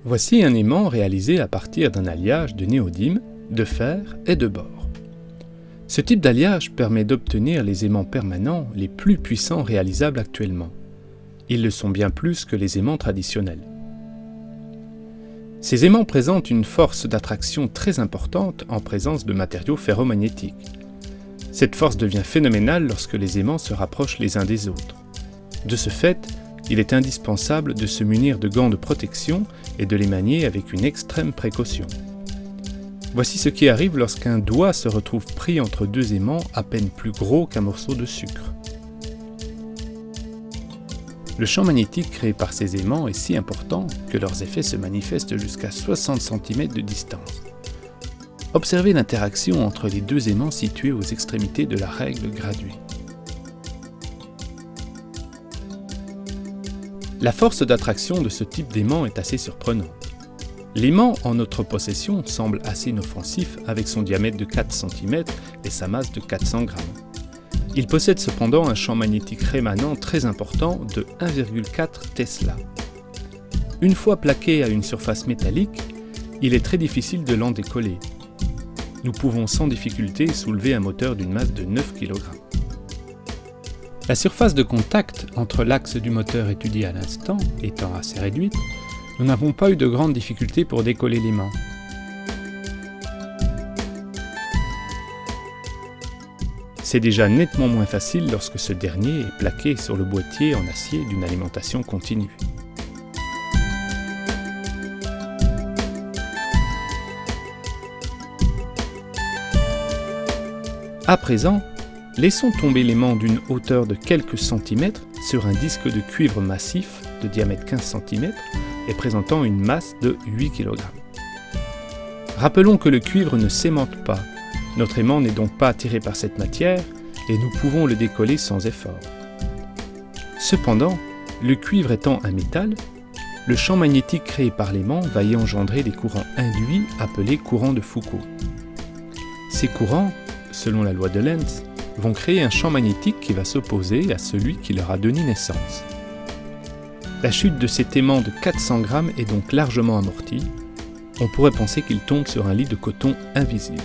Voici un aimant réalisé à partir d'un alliage de néodyme, de fer et de bore. Ce type d'alliage permet d'obtenir les aimants permanents les plus puissants réalisables actuellement. Ils le sont bien plus que les aimants traditionnels. Ces aimants présentent une force d'attraction très importante en présence de matériaux ferromagnétiques. Cette force devient phénoménale lorsque les aimants se rapprochent les uns des autres. De ce fait, il est indispensable de se munir de gants de protection et de les manier avec une extrême précaution. Voici ce qui arrive lorsqu'un doigt se retrouve pris entre deux aimants à peine plus gros qu'un morceau de sucre. Le champ magnétique créé par ces aimants est si important que leurs effets se manifestent jusqu'à 60 cm de distance. Observez l'interaction entre les deux aimants situés aux extrémités de la règle graduée. La force d'attraction de ce type d'aimant est assez surprenante. L'aimant en notre possession semble assez inoffensif avec son diamètre de 4 cm et sa masse de 400 g. Il possède cependant un champ magnétique rémanent très important de 1,4 Tesla. Une fois plaqué à une surface métallique, il est très difficile de l'en décoller. Nous pouvons sans difficulté soulever un moteur d'une masse de 9 kg. La surface de contact entre l'axe du moteur étudié à l'instant étant assez réduite, nous n'avons pas eu de grandes difficultés pour décoller l'aimant. C'est déjà nettement moins facile lorsque ce dernier est plaqué sur le boîtier en acier d'une alimentation continue. À présent, laissons tomber l'aimant d'une hauteur de quelques centimètres sur un disque de cuivre massif de diamètre 15 cm et présentant une masse de 8 kg. Rappelons que le cuivre ne s'aimante pas. Notre aimant n'est donc pas attiré par cette matière et nous pouvons le décoller sans effort. Cependant, le cuivre étant un métal, le champ magnétique créé par l'aimant va y engendrer des courants induits appelés courants de Foucault. Ces courants, selon la loi de Lenz, vont créer un champ magnétique qui va s'opposer à celui qui leur a donné naissance. La chute de cet aimant de 400 g est donc largement amortie. On pourrait penser qu'il tombe sur un lit de coton invisible.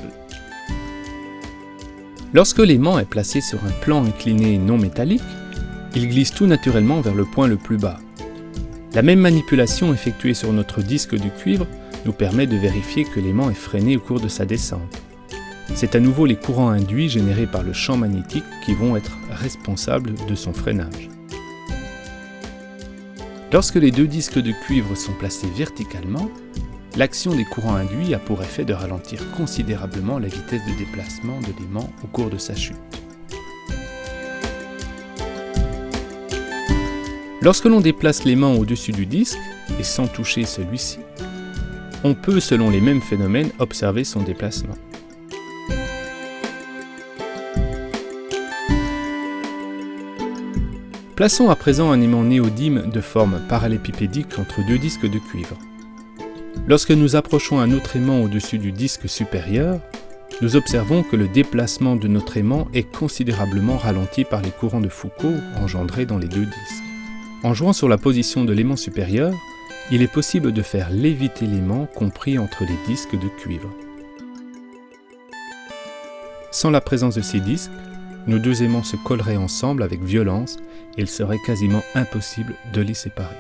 Lorsque l'aimant est placé sur un plan incliné non métallique, il glisse tout naturellement vers le point le plus bas. La même manipulation effectuée sur notre disque de cuivre nous permet de vérifier que l'aimant est freiné au cours de sa descente. C'est à nouveau les courants induits générés par le champ magnétique qui vont être responsables de son freinage. Lorsque les deux disques de cuivre sont placés verticalement, l'action des courants induits a pour effet de ralentir considérablement la vitesse de déplacement de l'aimant au cours de sa chute. Lorsque l'on déplace l'aimant au-dessus du disque, et sans toucher celui-ci, on peut, selon les mêmes phénomènes, observer son déplacement. Plaçons à présent un aimant néodyme de forme parallélépipédique entre deux disques de cuivre. Lorsque nous approchons un autre aimant au-dessus du disque supérieur, nous observons que le déplacement de notre aimant est considérablement ralenti par les courants de Foucault engendrés dans les deux disques. En jouant sur la position de l'aimant supérieur, il est possible de faire léviter l'aimant compris entre les disques de cuivre. Sans la présence de ces disques, nos deux aimants se colleraient ensemble avec violence et il serait quasiment impossible de les séparer.